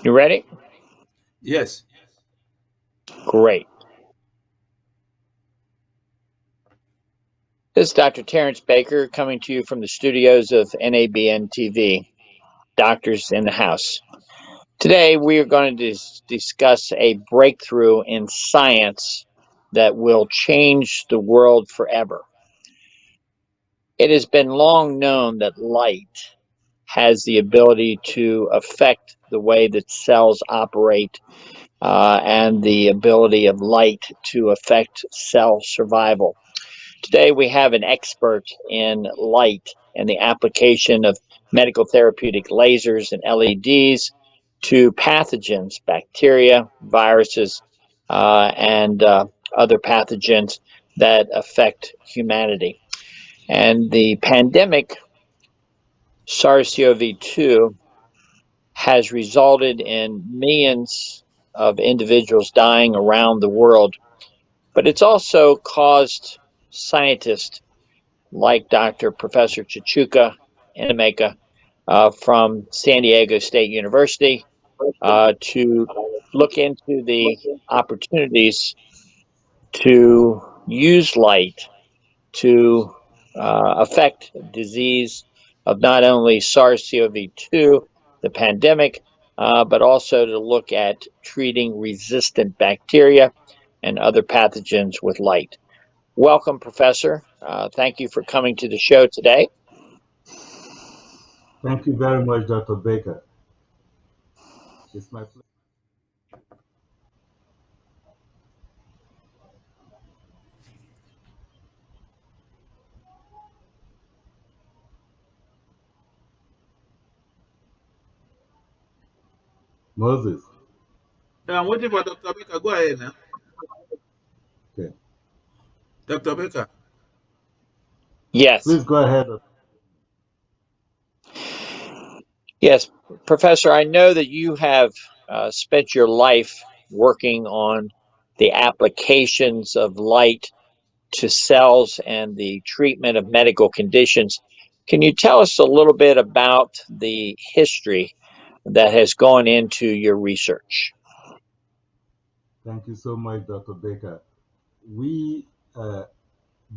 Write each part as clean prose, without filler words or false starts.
You ready? Yes. Great. This is Dr. Terrence Baker coming to you from the studios of NABN TV, Doctors in the House. Today, we are going to discuss a breakthrough in science that will change the world forever. It has been long known that light has the ability to affect the way that cells operate and the ability of light to affect cell survival. Today, we have an expert in light and the application of medical therapeutic lasers and LEDs to pathogens, bacteria, viruses, and other pathogens that affect humanity. And the pandemic, SARS-CoV-2, has resulted in millions of individuals dying around the world, but it's also caused scientists like Dr. Professor Chichuka ENWEMEKA from San Diego State University to look into the opportunities to use light to affect disease of not only SARS-CoV-2, the pandemic, but also to look at treating resistant bacteria and other pathogens with light. Welcome, Professor. Thank you for coming to the show today. Thank you very much, Dr. Baker. It's my pleasure. Moses. Yeah, I'm waiting for Dr. Baker. Go ahead now. Okay. Dr. Baker. Yes, Please go ahead. yes, Professor, I know that you have spent your life working on the applications of light to cells and the treatment of medical conditions. Can you tell us a little bit about the history that has gone into your research? Thank you so much, Dr. Baker. We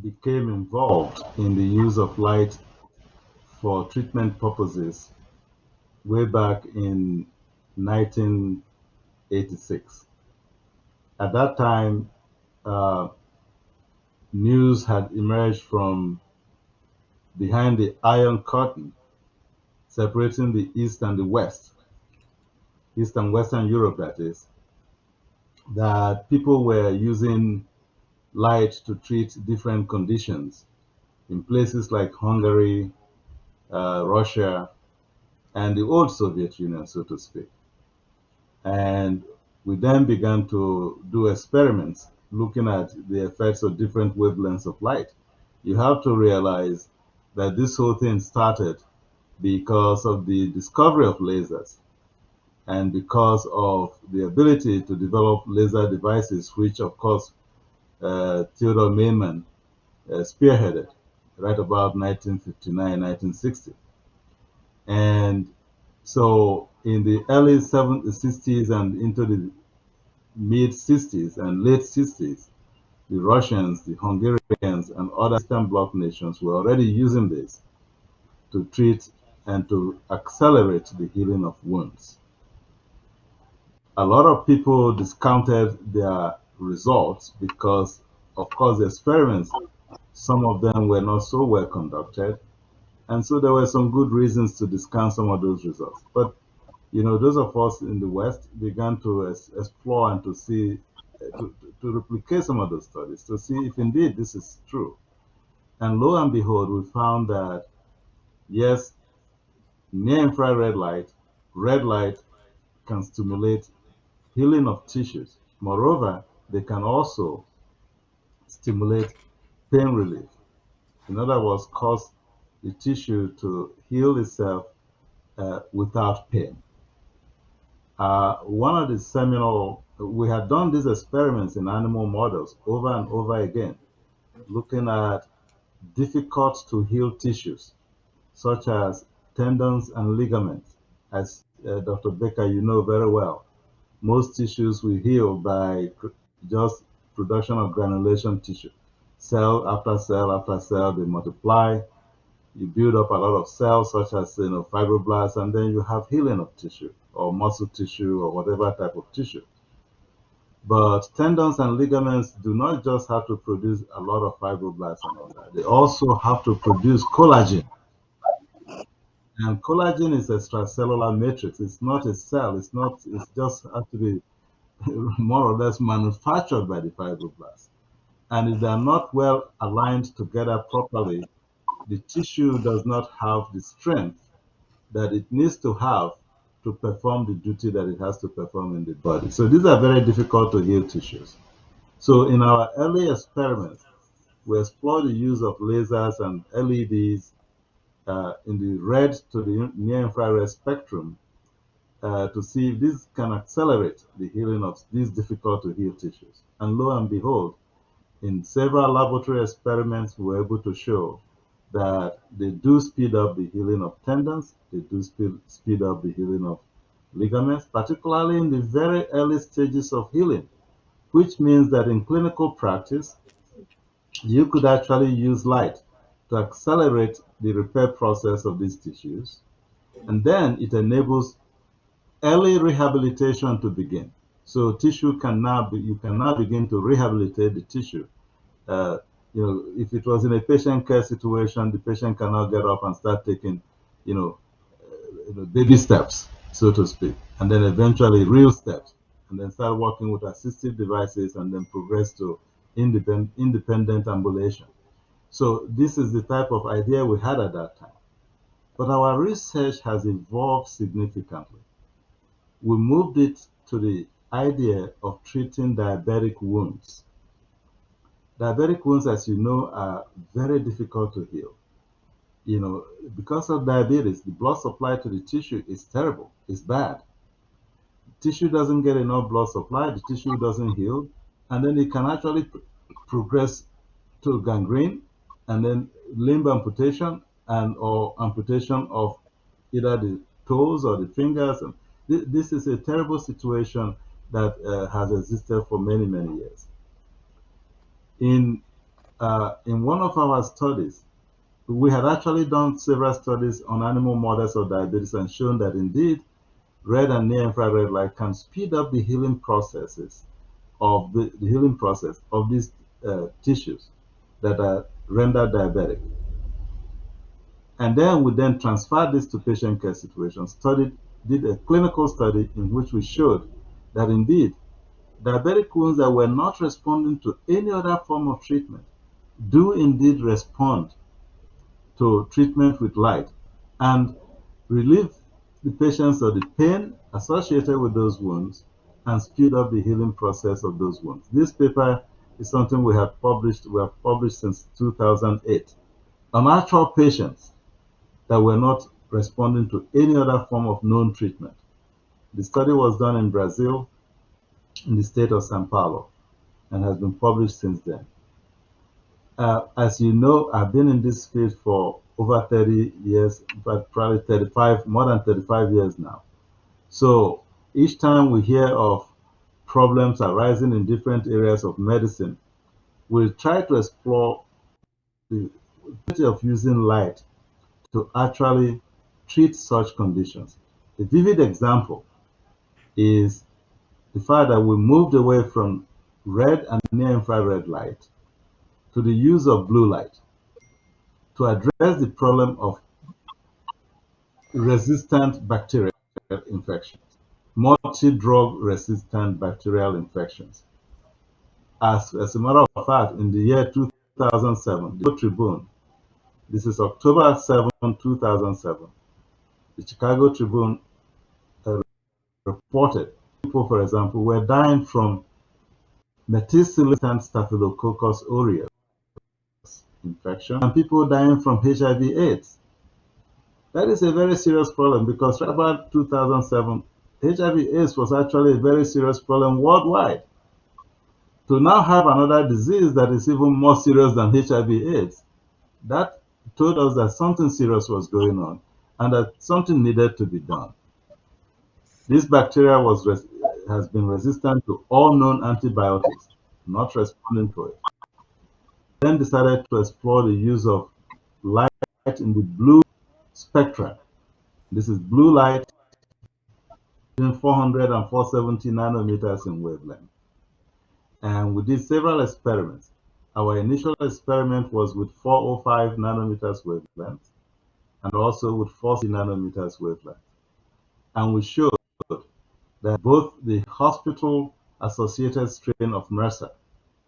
became involved in the use of light for treatment purposes way back in 1986. At that time, uh, news had emerged from behind the Iron Curtain separating the East and the West, East and Western Europe, that is, that people were using light to treat different conditions in places like Hungary, Russia, and the old Soviet Union, so to speak. And we then began to do experiments looking at the effects of different wavelengths of light. You have to realize that this whole thing started because of the discovery of lasers and because of the ability to develop laser devices, which, of course, Theodore Maiman spearheaded right about 1959, 1960. And so in the early 60s and into the mid 60s and late 60s, the Russians, the Hungarians, and other Eastern Bloc nations were already using this to treat and to accelerate the healing of wounds. A lot of people discounted their results because, of course, the experiments, some of them were not so well conducted. And so there were some good reasons to discount some of those results. But, those of us in the West began to explore and to see, to replicate some of those studies to see if indeed this is true. And lo and behold, we found that, yes, near infrared light, red light can stimulate healing of tissues. Moreover, they can also stimulate pain relief. In other words, cause the tissue to heal itself without pain. One of the seminal, we had done these experiments in animal models over and over again, looking at difficult to heal tissues, such as tendons and ligaments. as Dr. Baker, you know very well, most tissues will heal by just production of granulation tissue. Cell after cell after cell, they multiply. You build up a lot of cells, such as fibroblasts, and then you have healing of tissue or muscle tissue or whatever type of tissue. But tendons and ligaments do not just have to produce a lot of fibroblasts and all that. They also have to produce collagen. And collagen is a extracellular matrix. It's not a cell. It's not. It's just has to be more or less manufactured by the fibroblasts. And if they are not well aligned together properly, the tissue does not have the strength that it needs to have to perform the duty that it has to perform in the body. So these are very difficult to heal tissues. So in our early experiments, we explored the use of lasers and LEDs in the red to the near-infrared spectrum to see if this can accelerate the healing of these difficult to heal tissues. And lo and behold, in several laboratory experiments, we were able to show that they do speed up the healing of tendons, they do speed up the healing of ligaments, particularly in the very early stages of healing, which means that in clinical practice, you could actually use light to accelerate the repair process of these tissues, and then it enables early rehabilitation to begin. So tissue can now you can now begin to rehabilitate the tissue. Uh, if it was in a patient care situation, the patient cannot get up and start taking, baby steps, so to speak, and then eventually real steps, and then start working with assistive devices, and then progress to independent ambulation. So this is the type of idea we had at that time. But our research has evolved significantly. We moved it to the idea of treating diabetic wounds. Diabetic wounds, as you know, are very difficult to heal. Because of diabetes, the blood supply to the tissue is terrible, it's bad. The tissue doesn't get enough blood supply, the tissue doesn't heal, and then it can actually progress to gangrene, and then limb amputation, and or amputation of either the toes or the fingers. This is a terrible situation that has existed for many, many years. In one of our studies, we had actually done several studies on animal models of diabetes and shown that indeed red and near infrared light can speed up the healing processes of the healing process of these tissues that are rendered diabetic. And then we then transferred this to patient care situations, did a clinical study in which we showed that indeed diabetic wounds that were not responding to any other form of treatment do indeed respond to treatment with light and relieve the patients of the pain associated with those wounds and speed up the healing process of those wounds. This paper is something we have published since 2008 on actual patients that were not responding to any other form of known treatment. The study was done in Brazil, in the state of São Paulo, and has been published since then. As you know, I've been in this field for over 30 years, but probably 35, more than 35 years now. So each time we hear of problems arising in different areas of medicine, we'll try to explore the possibility of using light to actually treat such conditions. A vivid example is the fact that we moved away from red and near infrared light to the use of blue light to address the problem of resistant bacterial infections, multi-drug resistant bacterial infections. As a matter of fact, in the year 2007, the Tribune, this is October 7, 2007, the Chicago Tribune reported people, for example, were dying from methicillin staphylococcus aureus infection and people dying from HIV/AIDS. That is a very serious problem because right about 2007, HIV/AIDS was actually a very serious problem worldwide. To now have another disease that is even more serious than HIV/AIDS, that told us that something serious was going on and that something needed to be done. This bacteria has been resistant to all known antibiotics, not responding to it. Then decided to explore the use of light in the blue spectrum. This is blue light between 400 and 470 nanometers in wavelength. And we did several experiments. Our initial experiment was with 405 nanometers wavelength and also with 40 nanometers wavelength. And we showed that both the hospital-associated strain of MRSA,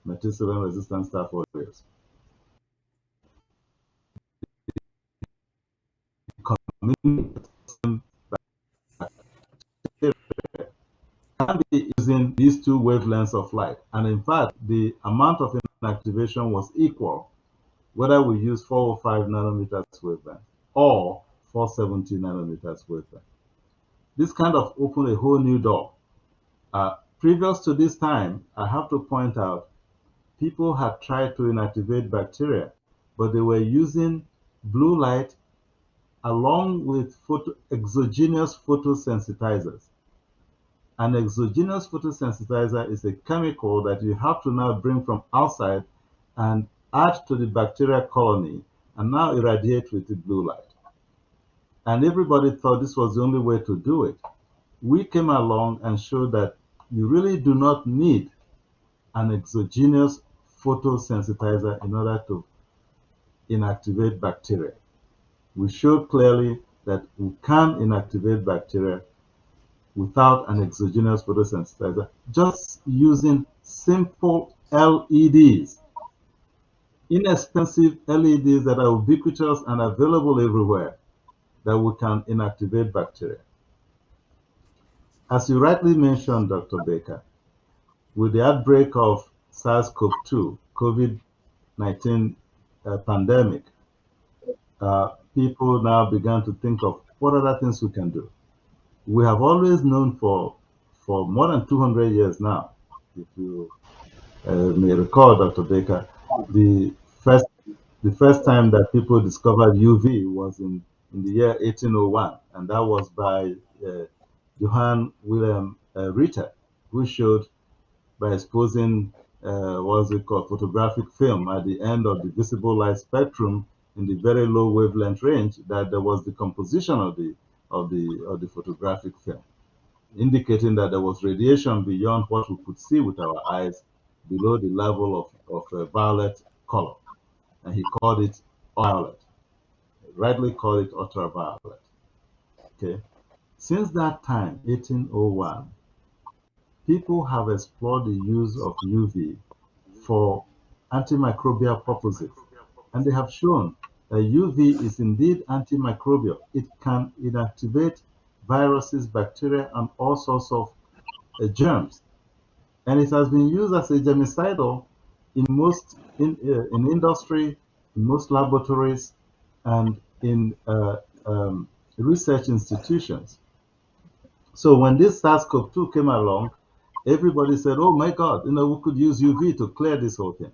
methicillin-resistant staph aureus, community can be using these two wavelengths of light. And in fact, the amount of inactivation was equal whether we use 405 nanometers wavelength or 470 nanometers wavelength. This kind of opened a whole new door. Previous to this time, I have to point out, people had tried to inactivate bacteria, but they were using blue light along with exogenous photosensitizers. An exogenous photosensitizer is a chemical that you have to now bring from outside and add to the bacteria colony and now irradiate with the blue light. And everybody thought this was the only way to do it. We came along and showed that you really do not need an exogenous photosensitizer in order to inactivate bacteria. We showed clearly that we can inactivate bacteria without an exogenous photosensitizer, just using simple LEDs, inexpensive LEDs that are ubiquitous and available everywhere, that we can inactivate bacteria. As you rightly mentioned, Dr. Baker, with the outbreak of SARS-CoV-2, COVID-19 pandemic, people now began to think of what other things we can do. We have always known for more than 200 years now, if you may recall, Dr. Baker, the first the first time that people discovered UV was in the year 1801, and that was by Johann Wilhelm Ritter, who showed by exposing what's it called, photographic film at the end of the visible light spectrum in the very low wavelength range, that there was the composition of the photographic film, indicating that there was radiation beyond what we could see with our eyes, below the level of violet color, and he called it violet. He rightly called it ultraviolet. Okay. Since that time, 1801, people have explored the use of UV for antimicrobial purposes, and they have shown that UV is indeed antimicrobial. It can inactivate viruses, bacteria, and all sorts of germs. And it has been used as a germicidal in industry, in most laboratories, and in research institutions. So when this SARS-CoV-2 came along, everybody said, "Oh my God, we could use UV to clear this whole thing."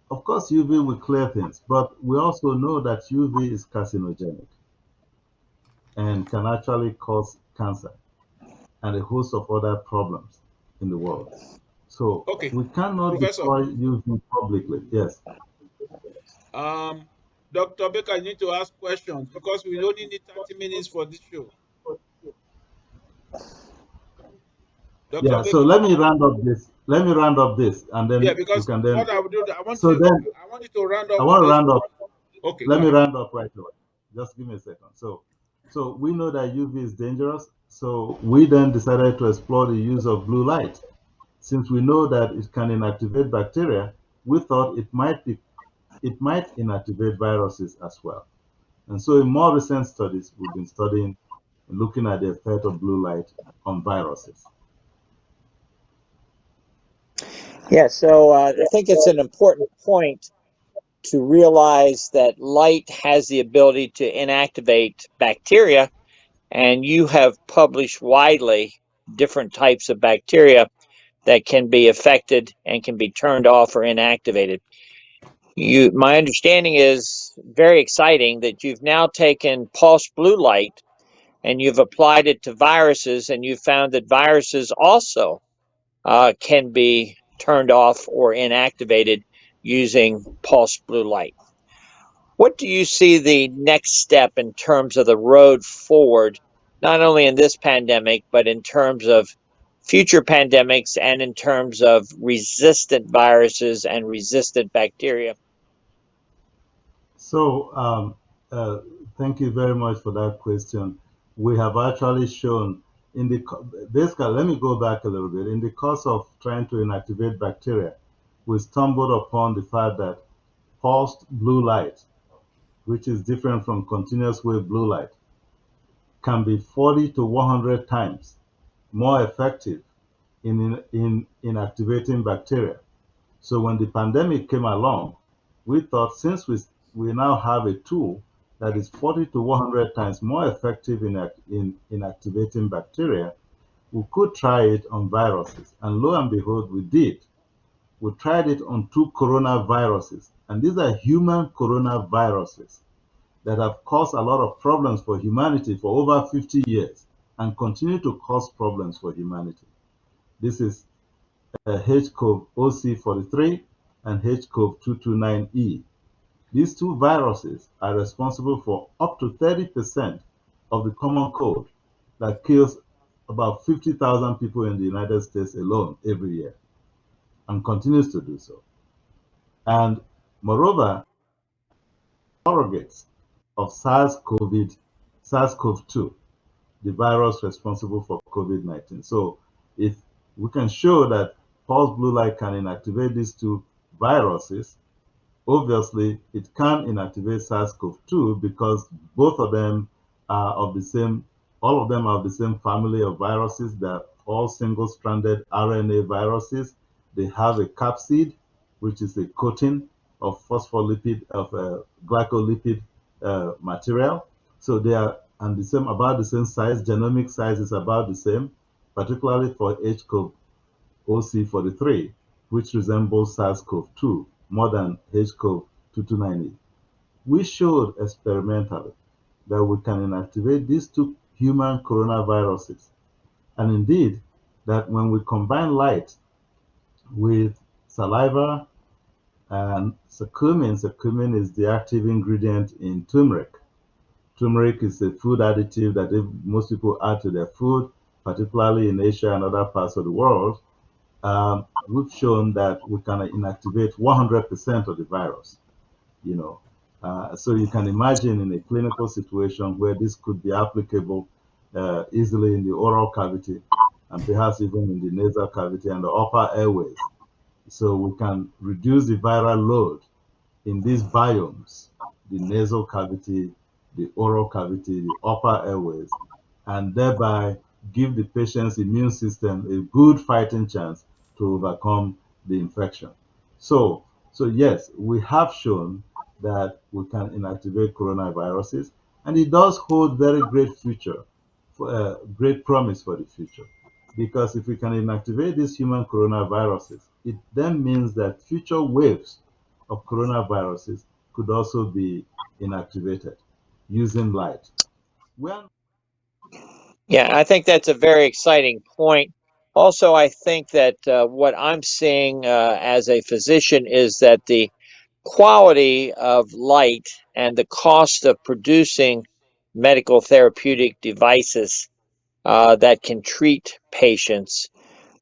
Of course, UV will clear things, but we also know that UV is carcinogenic and can actually cause cancer and a host of other problems in the world. So Okay, we cannot Professor. deploy UV publicly. Yes. Dr. Baker, you need to ask questions because we only need 30 minutes for this show. Dr. Yeah. So Baker. let me round up this. Let me round up this, and Yeah, then you because can then. what I will do, So then I want you to round I up with want to this. round up. Okay, go Let me ahead. round up right away. Just give me a second. So we know that UV is dangerous. So we then decided to explore the use of blue light. Since we know that it can inactivate bacteria, we thought it might inactivate viruses as well. And so in more recent studies, we've been studying, looking at the effect of blue light on viruses. Yeah, so I think it's an important point to realize that light has the ability to inactivate bacteria, and you have published widely different types of bacteria that can be affected and can be turned off or inactivated. My understanding is very exciting that you've now taken pulse blue light and you've applied it to viruses, and you found that viruses also can be turned off or inactivated using pulse blue light. What do you see the next step in terms of the road forward, not only in this pandemic, but in terms of future pandemics and in terms of resistant viruses and resistant bacteria? So, uh, thank you very much for that question. We have actually shown in the basically, let me go back a little bit. In the course of trying to inactivate bacteria, we stumbled upon the fact that pulsed blue light, which is different from continuous wave blue light, can be 40 to 100 times more effective in inactivating bacteria. So when the pandemic came along, we thought since we now have a tool that is 40 to 100 times more effective in inactivating bacteria, we could try it on viruses. And lo and behold, we did. We tried it on two coronaviruses. And these are human coronaviruses that have caused a lot of problems for humanity for over 50 years and continue to cause problems for humanity. This is HCOV OC43 and HCOV 229E. These two viruses are responsible for up to 30% of the common cold that kills about 50,000 people in the United States alone every year and continues to do so. And moreover, surrogates of SARS-CoV-2, the virus responsible for COVID-19. So if we can show that pulse blue light can inactivate these two viruses, obviously it can inactivate SARS-CoV-2 because both of them are of the same, all of them are of the same family of viruses. They're all single-stranded RNA viruses. They have a capsid, which is a coating of phospholipid, of glycolipid material. So they are and the same, about the same size. Genomic size is about the same, particularly for HCOV OC43, which resembles SARS-CoV-2 more than HCOV 229E. We showed experimentally that we can inactivate these two human coronaviruses. And indeed, that when we combine light with saliva and curcumin is the active ingredient in turmeric. Turmeric is a food additive that most people add to their food, particularly in Asia and other parts of the world. We've shown that we can inactivate 100% of the virus. You know, so you can imagine in a clinical situation where this could be applicable easily in the oral cavity and perhaps even in the nasal cavity and the upper airways. So we can reduce the viral load in these biomes, the nasal cavity, the oral cavity, the upper airways, and thereby give the patient's immune system a good fighting chance to overcome the infection. So, so yes, we have shown that we can inactivate coronaviruses, and it does hold very great future, great promise for the future. Because if we can inactivate these human coronaviruses, it then means that future waves of coronaviruses could also be inactivated using light. Well, Yeah, I think that's a very exciting point. Also, I think that what I'm seeing as a physician is that the quality of light and the cost of producing medical therapeutic devices that can treat patients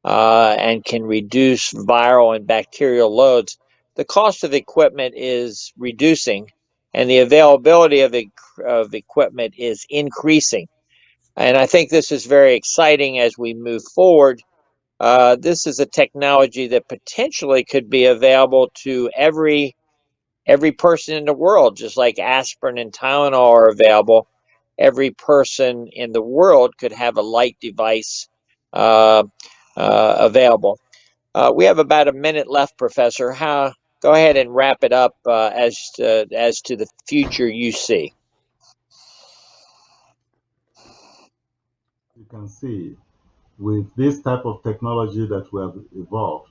and can reduce viral and bacterial loads, the cost of equipment is reducing and the availability of equipment is increasing. And I think this is very exciting as we move forward. This is a technology that potentially could be available to every person in the world, just like aspirin and Tylenol are available. Every person in the world could have a light device uh, available. We have about a minute left, Professor. Go ahead and wrap it up as to the future you see. you can see with this type of technology that we have evolved,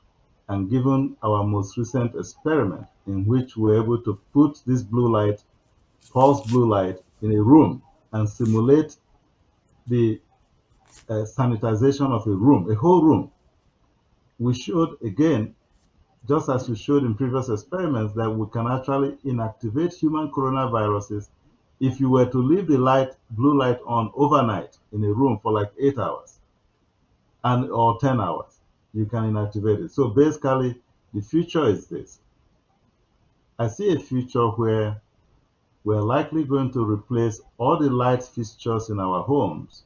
and given our most recent experiment in which we're able to put this blue light, pulse blue light, in a room and simulate the sanitization of a room, a whole room. We showed again, just as we showed in previous experiments, that we can actually inactivate human coronaviruses if you were to leave the blue light on overnight in a room for like 8 hours and or 10 hours, you can inactivate it. So basically, the future is this. I see a future where we're likely going to replace all the light fixtures in our homes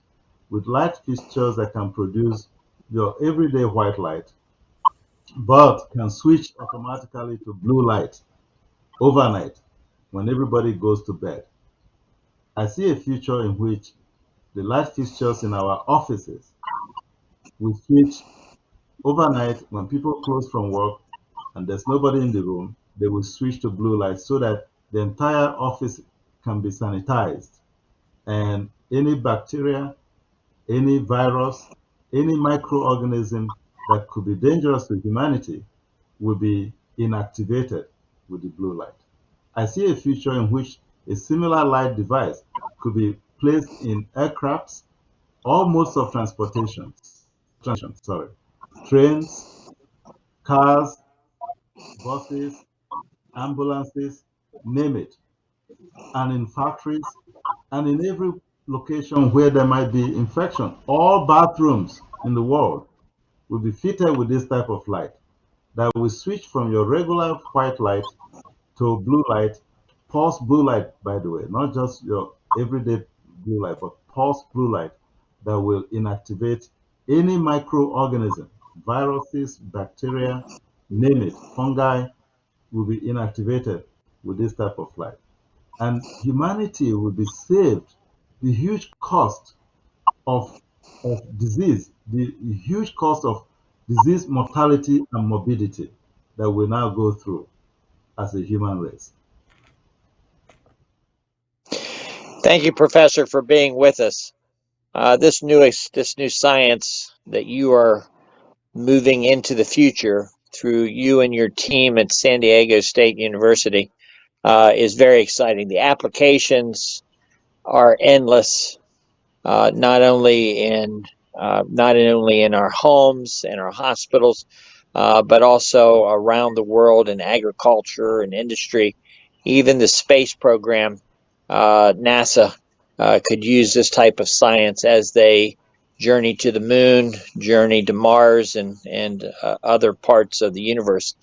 with light fixtures that can produce your everyday white light, but can switch automatically to blue light overnight when everybody goes to bed. I see a future in which the light fixtures in our offices will switch overnight when people close from work and there's nobody in the room, they will switch to blue light so that the entire office can be sanitized and any bacteria, any virus, any microorganism that could be dangerous to humanity will be inactivated with the blue light. I see a future in which a similar light device could be placed in aircrafts, all modes of transportation, sorry, trains, cars, buses, ambulances, name it, and in factories, and in every location where there might be infection. All bathrooms in the world will be fitted with this type of light that will switch from your regular white light to blue light, pulse blue light, by the way, not just your everyday blue light, but pulse blue light that will inactivate any microorganism, viruses, bacteria, name it, fungi will be inactivated with this type of light. And humanity will be saved the huge cost of, of disease, the huge cost of disease mortality and morbidity that we now go through as a human race. Thank you, Professor, for being with us. This new science that you are moving into the future through you and your team at San Diego State University is very exciting. The applications are endless, not only in our homes and our hospitals, but also around the world in agriculture and industry, even the space program. NASA could use this type of science as they journey to the moon, journey to Mars, and other parts of the universe.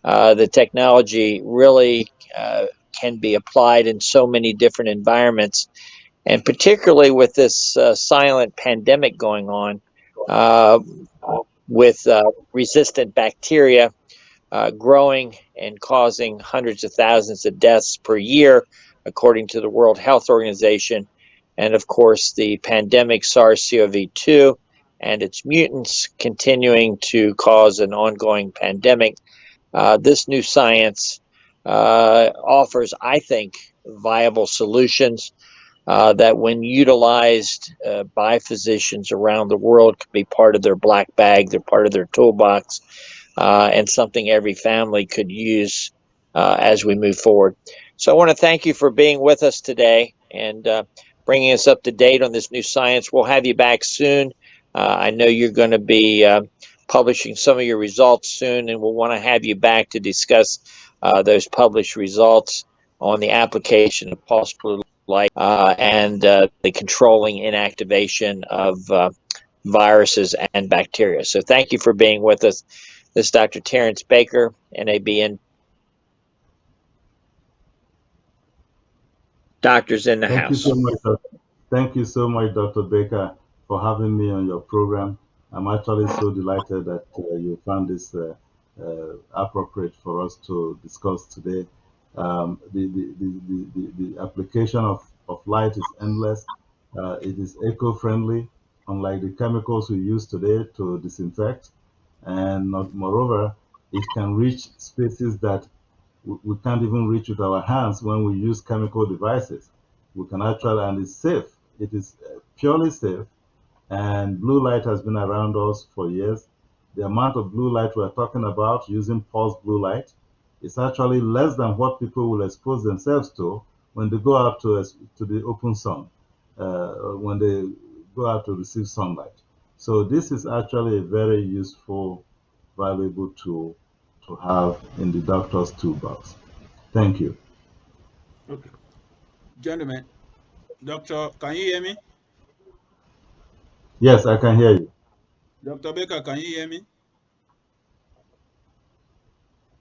The technology really can be applied in so many different environments, and particularly with this silent pandemic going on, uh, with resistant bacteria growing and causing hundreds of thousands of deaths per year, according to the World Health Organization. And of course, the pandemic SARS-CoV-2 and its mutants continuing to cause an ongoing pandemic. This new science offers, I think, viable solutions that, when utilized by physicians around the world, could be part of their black bag, they're part of their toolbox, and something every family could use as we move forward. So I want to thank you for being with us today and bringing us up to date on this new science. We'll have you back soon. I know you're going to be publishing some of your results soon, and we'll want to have you back to discuss those published results on the application of pulse blue light and the controlling inactivation of viruses and bacteria. So thank you for being with us. This is Dr. Terrence Baker, NABN. Doctors in the Thank you house. so much. Thank you so much, Dr. Baker, for having me on your program. I'm actually so delighted that you found this appropriate for us to discuss today. The application of light is endless. It is eco-friendly, unlike the chemicals we use today to disinfect. And moreover, it can reach spaces that we can't even reach with our hands when we use chemical devices. We can actually, and it's safe. It is purely safe. And blue light has been around us for years. The amount of blue light we're talking about using pulse blue light is actually less than what people will expose themselves to when they go out to the open sun. When they go out to receive sunlight. So this is actually a very useful, valuable tool to have in the doctor's toolbox. Thank you. Okay. Gentlemen, Doctor, can you hear me? Yes, I can hear you. Dr. Baker, can you hear me?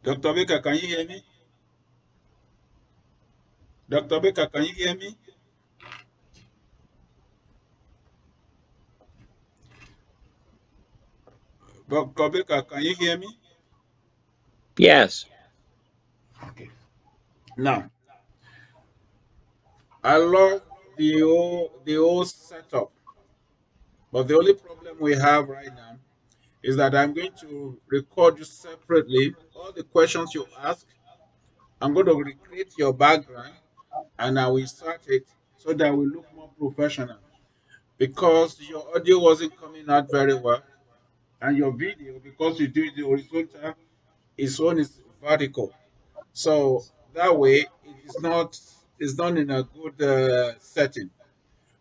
Dr. Baker, can you hear me? Dr. Baker, can you hear me? Dr. Baker, can you hear me? Yes. Okay. Now, I love the whole setup, but the only problem we have right now is that I'm going to record you separately. All the questions you ask, I'm going to recreate your background and I will insert it so that we look more professional. Because your audio wasn't coming out very well, and your video, because you do the horizontal, its own is vertical. So that way, it is not it's done in a good setting.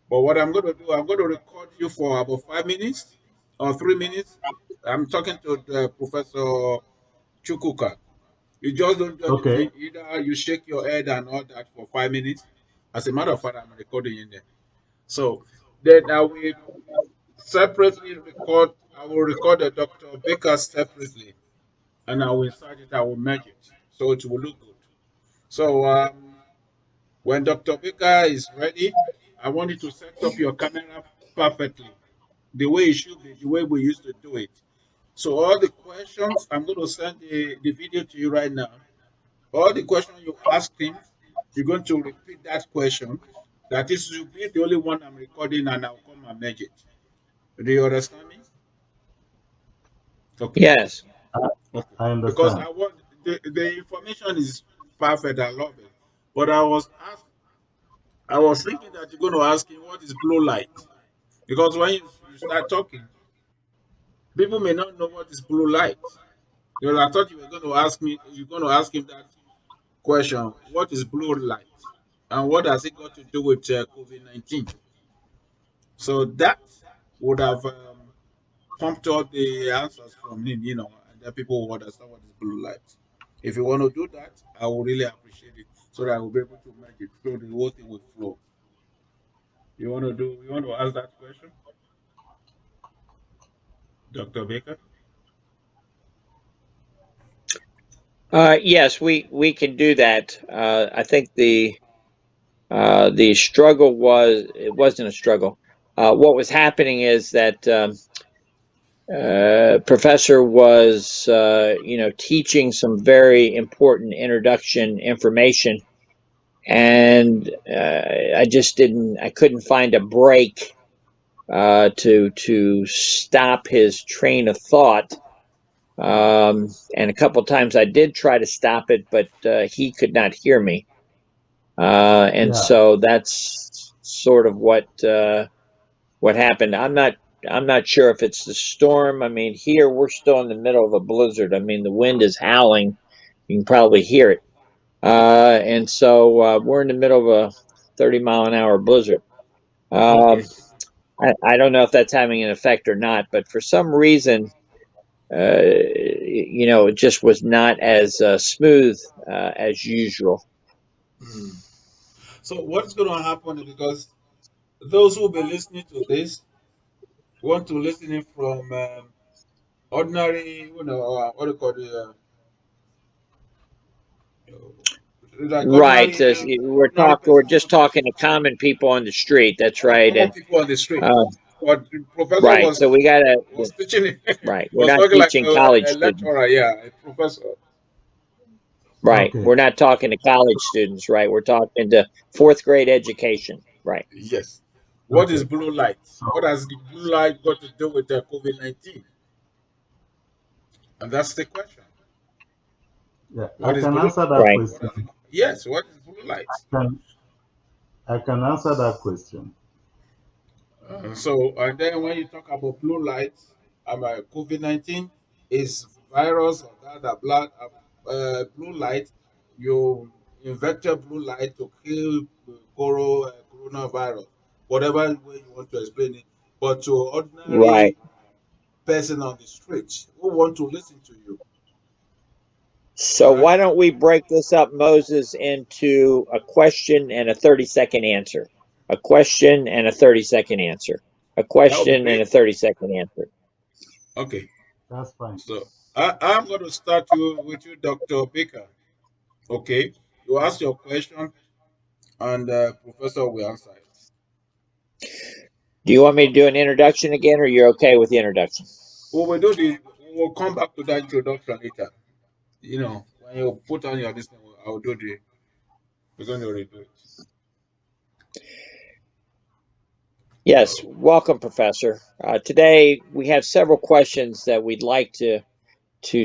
But what I'm going to do, I'm going to record you for about 5 minutes or 3 minutes. I'm talking to the Professor Chukuka. You just don't do Okay. anything. Either you shake your head and all that for 5 minutes. As a matter of fact, I'm recording in there. So then I will separately record. I will record the Dr. Baker separately, and I will insert it. I will merge it so it will look good. So when Dr. Baker is ready, I want you to set up your camera perfectly, the way it should be, the way we used to do it. So all the questions, I'm going to send the video to you right now. All the questions you ask him, you're going to repeat that question. That is, will be the only one I'm recording, and I'll come and merge it. Do you understand me? Okay. Yes. I, Okay. I Because understand. I want the information is perfect. I love it. But I was thinking that you're going to ask him what is blue light. Because when you start talking, people may not know what is blue light. Because I thought you were going to ask me, you're going to ask him that question, what is blue light? And what has it got to do with COVID-19? So that would have pumped up the answers from him, and then people will understand what is blue light. If you want to do that, I will really appreciate it so that I will be able to make it so the whole thing will flow. You want to ask that question, Dr. Baker? Yes, we can do that. I think the struggle was it wasn't a struggle. What was happening is that professor was teaching some very important introduction information, and I couldn't find a break to stop his train of thought. And a couple times I did try to stop it, but he could not hear me. And Yeah, so that's sort of what happened. I'm not sure if it's the storm. I mean, here we're still in the middle of a blizzard. I mean, the wind is howling. You can probably hear it. And so we're in the middle of a 30-mile-an-hour blizzard. Um, Okay. I don't know if that's having an effect or not, but for some reason, it just was not as smooth as usual. Hmm. So what's going to happen is because those who will be listening to this want to listen in from ordinary, what do you call it, like Right. ordinary, ordinary We're persons just on the talking street, to common people on the street. That's or right. common And people on the street. uh, But the professor right. So we gotta was teaching, right. We're was not talking like teaching college a students. lecturer, yeah, a professor. Right. okay. We're not talking to college students. Right. We're talking to fourth grade education. Right. Yes. What is Okay. blue light? So, What has the blue light got to do with the COVID-19? And that's the question. yeah, I What is can blue answer light? that Right. What question. has it got? Yes, what is blue light? Can, I can answer that question. And then when you talk about blue light, COVID-19 is virus or that blood, blue light, you invented blue light to kill coronavirus, whatever way you want to explain it. But to ordinary Right. person on the street who want to listen to you, So all right? why don't we break this up, Moses, into a question and a 30-second answer? A question and a 30-second answer. A That would be question and great. a 30-second answer. Okay. That's fine. So I'm going to start with you, Dr. Baker. Okay. You ask your question and Professor will answer it. Do you want me to do an introduction again, or you're okay with the introduction? We will come back to that introduction later. When you put on your listening, I'll do we're going to redo it. Yes, So, welcome, Professor. Today we have several questions that we'd like to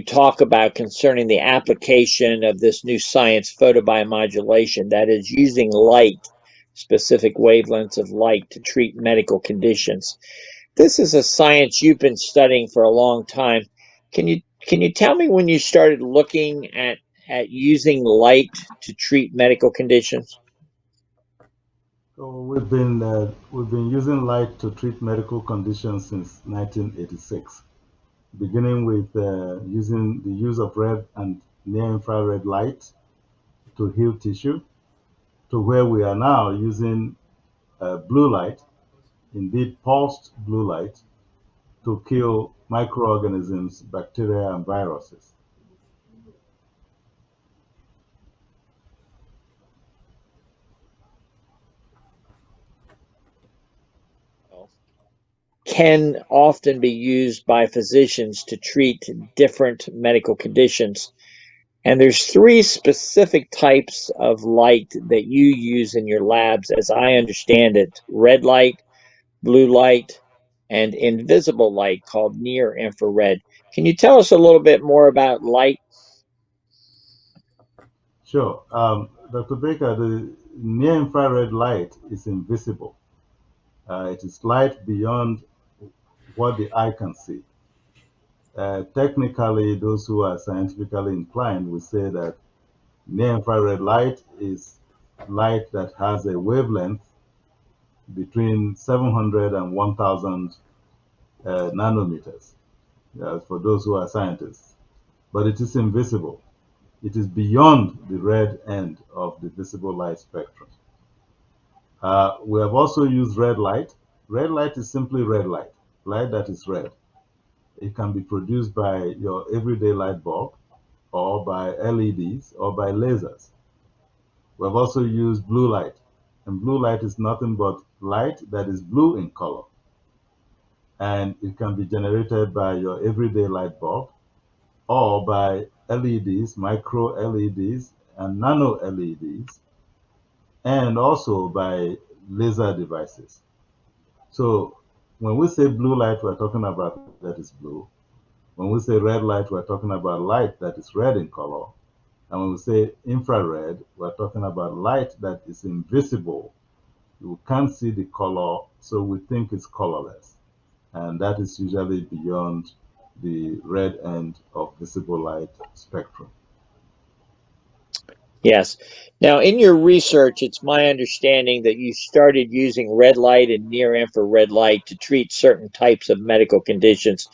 talk about concerning the application of this new science, photobiomodulation, that is using light, specific wavelengths of light to treat medical conditions. This is a science you've been studying for a long time. Can you tell me when you started looking at using light to treat medical conditions? So we've been using light to treat medical conditions since 1986, beginning with using the use of red and near-infrared light to heal tissue, to where we are now using blue light, indeed pulsed blue light, to kill microorganisms, bacteria, and viruses. Can often be used by physicians to treat different medical conditions. And there's three specific types of light that you use in your labs, as I understand it: red light, blue light, and invisible light called near infrared. Can you tell us a little bit more about light? Sure. Dr. Baker, the near-infrared light is invisible. It is light beyond what the eye can see. Technically, those who are scientifically inclined will say that near-infrared light is light that has a wavelength between 700 and 1000 nanometers, for those who are scientists. But it is invisible. It is beyond the red end of the visible light spectrum. We have also used red light. Red light is simply red light, light that is red. It can be produced by your everyday light bulb or by LEDs or by lasers. We have also used blue light, and blue light is nothing but light that is blue in color, and it can be generated by your everyday light bulb or by LEDs, micro LEDs, and nano LEDs, and also by laser devices. So when we say blue light, we're talking about that is blue. When we say red light, we're talking about light that is red in color. And when we say infrared, we're talking about light that is invisible. You can't see the color, so we think it's colorless. And that is usually beyond the red end of visible light spectrum. Yes. Now, in your research, it's my understanding that you started using red light and near infrared light to treat certain types of medical conditions.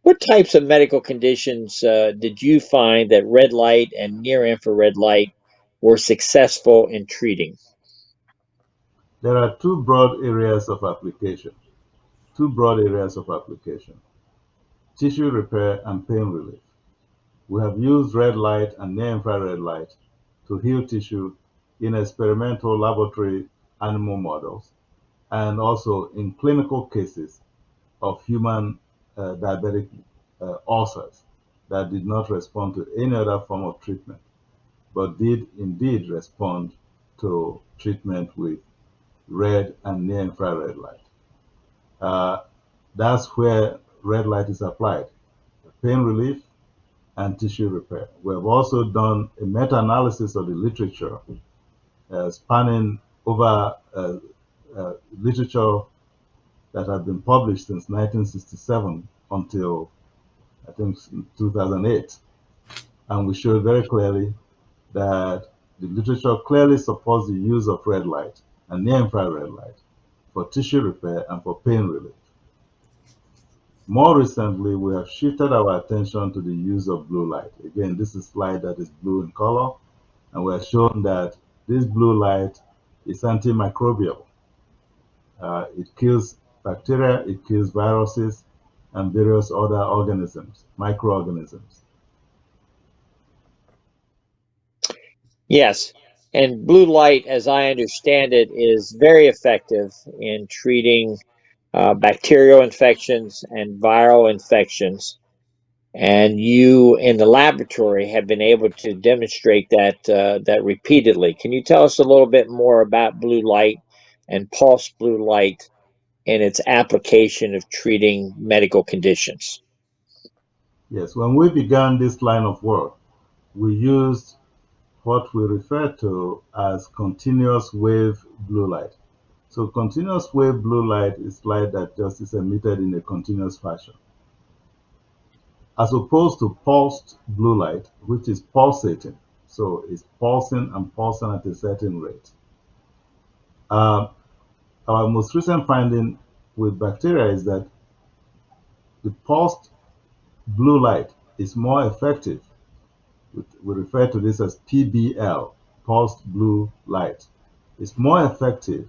What types of medical conditions did you find that red light and near infrared light were successful in treating? There are two broad areas of application. Two broad areas of application: tissue repair and pain relief. We have used red light and near-infrared light to heal tissue in experimental laboratory animal models and also in clinical cases of human diabetic ulcers that did not respond to any other form of treatment, but did indeed respond to treatment with red and near-infrared light. Uh, that's where red light is applied: pain relief and tissue repair. We have also done a meta-analysis of the literature spanning over literature that had been published since 1967 until I think 2008. And we showed very clearly that the literature clearly supports the use of red light and near infrared light for tissue repair and for pain relief. More recently, we have shifted our attention to the use of blue light. Again, this is slide that is blue in color, and we are shown that this blue light is antimicrobial. It kills bacteria, it kills viruses, and various other organisms, microorganisms. Yes, and blue light, as I understand it, is very effective in treating bacterial infections and viral infections. And you, in the laboratory, have been able to demonstrate that repeatedly. Can you tell us a little bit more about blue light and pulse blue light and its application of treating medical conditions? Yes, when we began this line of work, we used what we refer to as continuous wave blue light. So continuous wave blue light is light that just is emitted in a continuous fashion, as opposed to pulsed blue light, which is pulsating. So it's pulsing and pulsing at a certain rate. Uh, our most recent finding with bacteria is that the pulsed blue light is more effective. We refer to this as PBL, pulsed blue light. It's more effective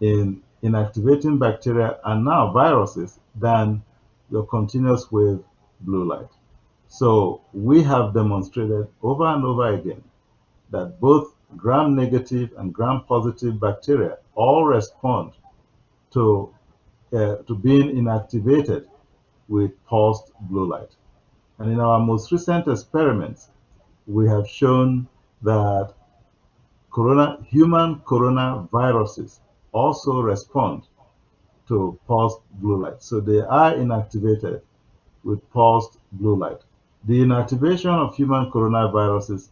in inactivating bacteria and now viruses than your continuous wave blue light. So we have demonstrated over and over again that both gram-negative and gram-positive bacteria all respond to, to being inactivated with pulsed blue light. And in our most recent experiments, we have shown that human coronaviruses also respond to pulsed blue light. So they are inactivated with pulsed blue light. The inactivation of human coronaviruses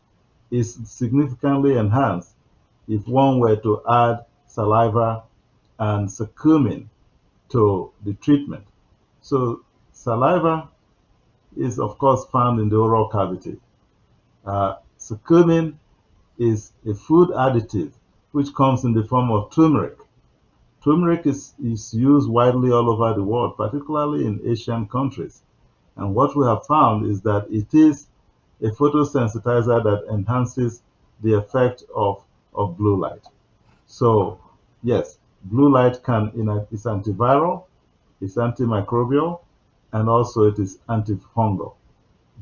is significantly enhanced if one were to add saliva and curcumin to the treatment. So saliva is of course found in the oral cavity. Curcumin is a food additive which comes in the form of turmeric. Turmeric is used widely all over the world, particularly in Asian countries. And what we have found is that it is a photosensitizer that enhances the effect of blue light. So, yes, blue light is antiviral, it's antimicrobial, and also it is antifungal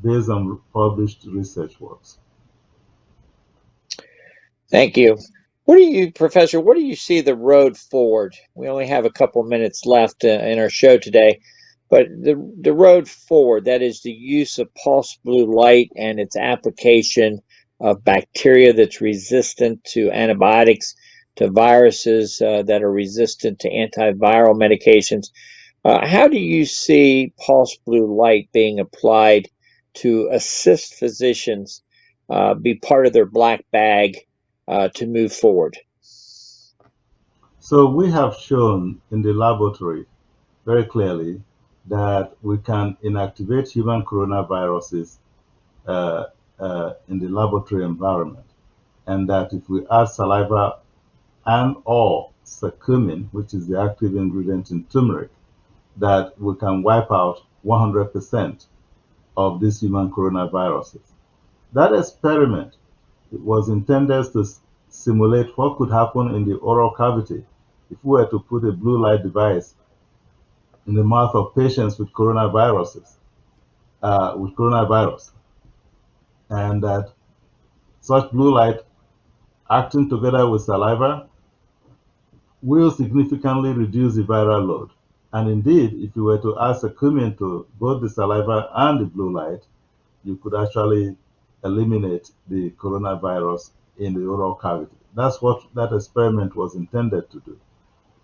based on published research works. Thank you. What do you, Professor, what do you see the road forward? We only have a couple minutes left in our show today, but the road forward, that is the use of pulse blue light and its application of bacteria that's resistant to antibiotics, to viruses that are resistant to antiviral medications. How do you see pulse blue light being applied to assist physicians be part of their black bag to move forward? So we have shown in the laboratory very clearly that we can inactivate human coronaviruses uh, in the laboratory environment, and that if we add saliva and or curcumin, which is the active ingredient in turmeric, that we can wipe out 100% of these human coronaviruses. That experiment was intended to simulate what could happen in the oral cavity if we were to put a blue light device in the mouth of patients with coronavirus, and that such blue light acting together with saliva will significantly reduce the viral load. And indeed, if you were to add curcumin to both the saliva and the blue light, you could actually eliminate the coronavirus in the oral cavity. That's what that experiment was intended to do.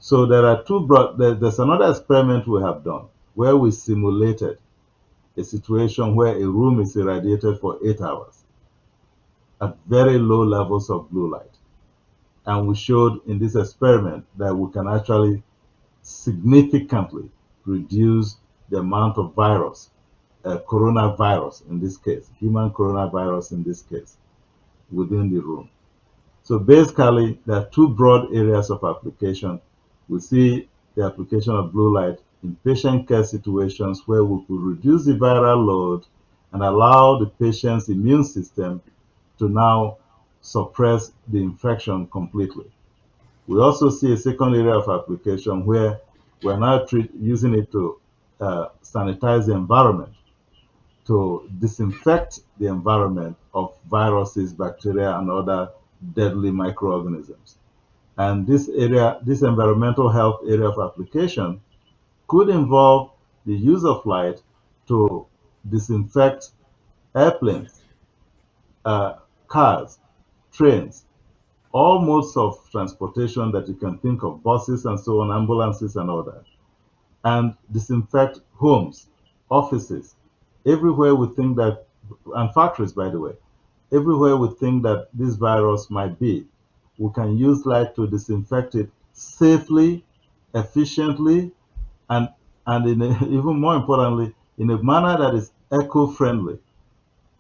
So there's another experiment we have done where we simulated a situation where a room is irradiated for 8 hours at very low levels of blue light. And we showed in this experiment that we can actually significantly reduce the amount of coronavirus in this case, human coronavirus in this case, within the room. So basically, there are two broad areas of application. We see the application of blue light in patient care situations where we could reduce the viral load and allow the patient's immune system to now suppress the infection completely. We also see a second area of application where we're now using it to sanitize the environment, to disinfect the environment of viruses, bacteria, and other deadly microorganisms. And this environmental health area of application could involve the use of light to disinfect airplanes, uh, cars, trains, all modes of transportation that you can think of, buses and so on, ambulances and all that, and disinfect homes, offices, everywhere we think that, and factories, by the way, everywhere we think that this virus might be, we can use light to disinfect it safely, efficiently, and even more importantly, in a manner that is eco-friendly,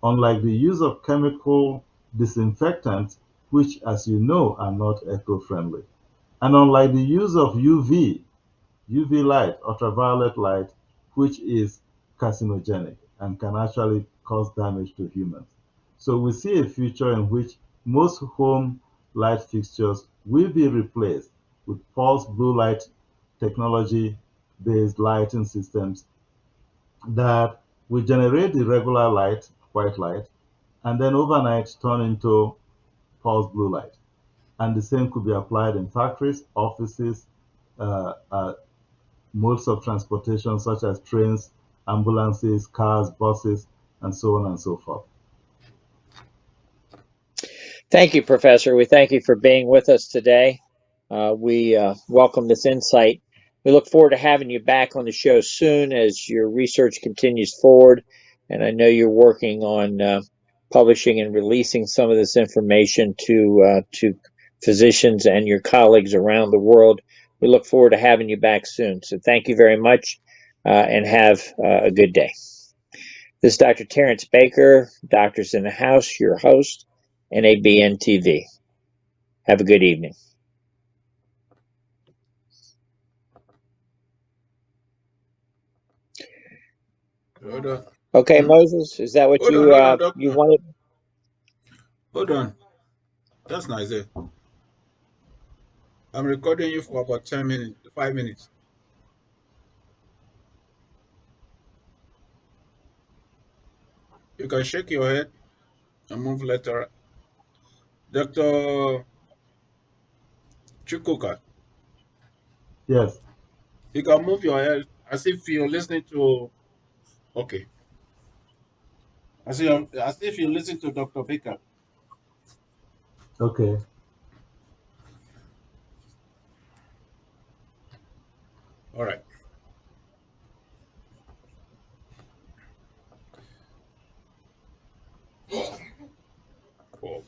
unlike the use of chemical disinfectants, which, as you know, are not eco-friendly. And unlike the use of UV light, ultraviolet light, which is carcinogenic and can actually cause damage to humans. So we see a future in which most home light fixtures will be replaced with pulse blue light technology based lighting systems that will generate the regular light, white light, and then overnight turn into pulse blue light. And the same could be applied in factories, offices, uh, modes of transportation such as trains, ambulances, cars, buses, and so on and so forth. Thank you, Professor. We thank you for being with us today. We welcome this insight. We look forward to having you back on the show soon as your research continues forward. And I know you're working on publishing and releasing some of this information to physicians and your colleagues around the world. We look forward to having you back soon. So thank you very much, and have a good day. This is Dr. Terrence Baker, Doctors in the House, your host, NABN TV. Have a good evening. Hold on. Okay, Moses, is that what Hold on, you doctor. wanted? Hold on. That's nice. I'm recording you for about 10 minutes, 5 minutes. You can shake your head and move later. Dr. Chukuka, Yes, you can move your head as if you're listening to, okay, as if you listen to Dr. Baker. okay. All right. Oh,